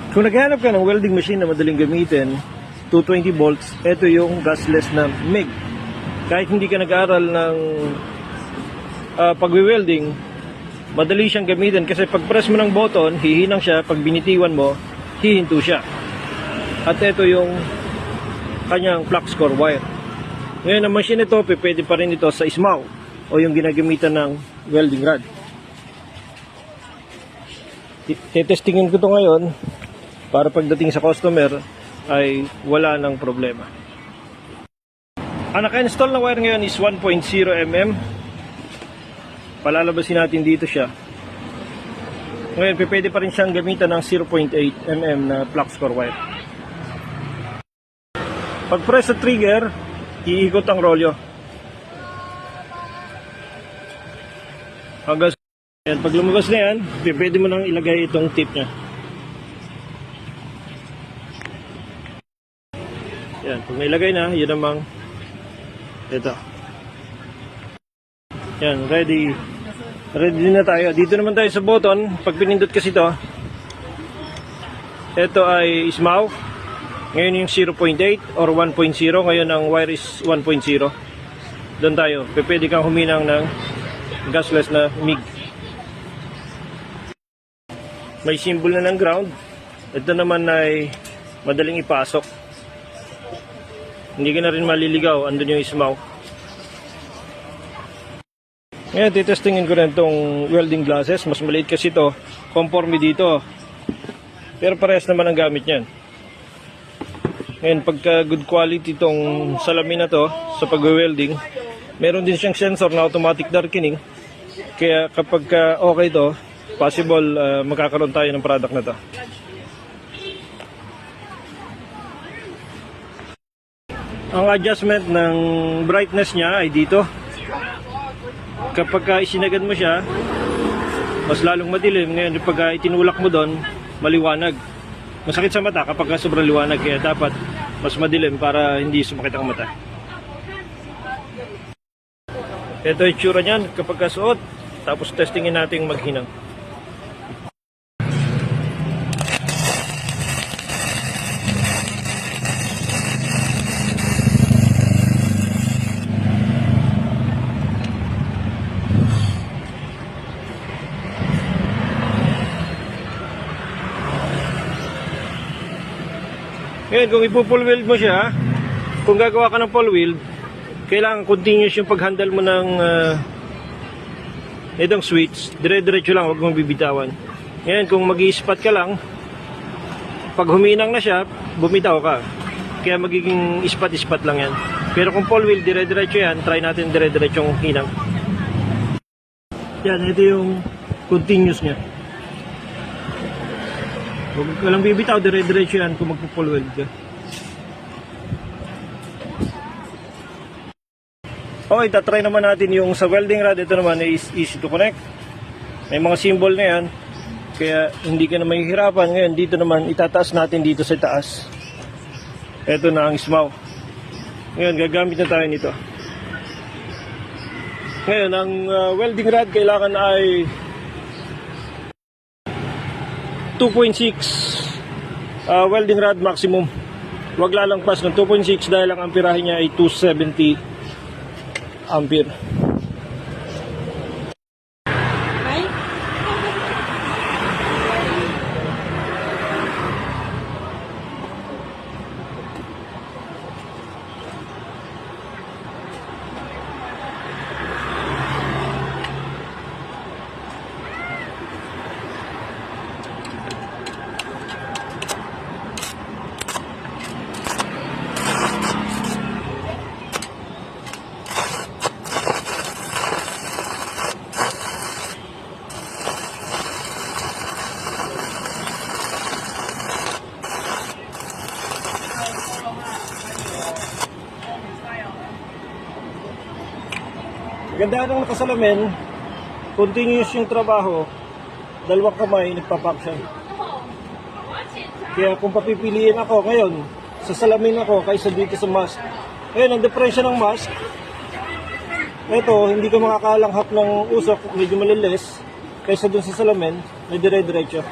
Kung naghahanap ka ng welding machine na madaling gamitin, 220 volts, ito yung gasless na MIG. Kahit hindi ka nag-aaral ng pagwe-welding, madali siyang gamitin kasi pag press mo ng button, hihinang siya, pag binitiwan mo, hihinto siya. At ito yung kanyang flux core wire. Ngayon, ang machine ito, pwede pa rin ito sa ismaw o yung ginagamitan ng welding rod. Tetestingin ko ito ngayon para pagdating sa customer ay wala ng problema. Ang naka-install na wire ngayon is 1.0 mm. Palalabasin natin dito siya. Ngayon, pwede pa rin siyang gamitan ng 0.8 mm na flux core wire. Pag press sa trigger, iikot ang rolyo. Hanggang yan, pag lumabas na yan, pwede mo nang ilagay itong tip niya. Yan, pag nailagay na, yun namang ito. Yan, ready. Ready na tayo. Dito naman tayo sa button. Pag pinindot kasi ito ay ismaw. Ngayon yung 0.8 or 1.0. Ngayon ang wire is 1.0. Doon tayo. Pwede kang huminang ng gasless na MIG. May symbol na ng ground. Ito naman ay madaling ipasok. Hindi ka na rin maliligaw. Andun yung ismaw. Ngayon, titestingin ko rin itong welding glasses. Mas maliit kasi ito. Conforme dito. Pero parehas naman ang gamit niyan. Ngayon, pagka good quality itong salamin na to sa pag-welding, meron din siyang sensor na automatic darkening. Kaya kapag okay ito, possible magkakaroon tayo ng product na to. Ang adjustment ng brightness niya ay dito. Kapag isinagad mo siya, mas lalong madilim. Ngayon, pag itinulak mo doon, maliwanag. Masakit sa mata kapag sobrang liwanag. Kaya dapat mas madilim para hindi sumakit ang mata. Ito yung tsura niyan kapag suot. Tapos testingin natin maghinang. Ngayon, kung ipo-full weld mo siya, kung gagawa ka ng full weld, kailangan continuous yung pag-handle mo ng itong switch. Dire-diretso lang, huwag mong bibitawan. Ngayon, kung mag-i-spot ka lang, pag huminang na siya, bumitaw ka. Kaya magiging ispat-ispat lang yan. Pero kung full weld, dire-diretso yan, try natin dire-diretsong hinang. Yan, ito yung continuous niya. Huwag ka lang bibitaw, dire-diretso yan kung magpo-full weld ka. Okay, tatry naman natin yung sa welding rod. Ito naman is easy to connect. May mga symbol na yan, kaya hindi ka na mahihirapan. Ngayon, dito naman, itataas natin dito sa taas. Ito na ang ismaw. Ngayon, gagamit na tayo nito. Ngayon, ang welding rod kailangan ay 2.6 welding rod maximum. Huwag lalangpas ng 2.6 dahil ang amperahe niya ay 270 ampere. Ganda ng nakasalamin, continuous yung trabaho, dalawang kamay, nagpapaksyon. Kaya kung papipiliin ako ngayon, sa salamin ako kaysa dito sa mask. Ngayon, ang diferensya ng mask, ito, hindi ka makakalanghap ng usok, medyo malilis, kaysa dun sa salamin, may dire-diretso.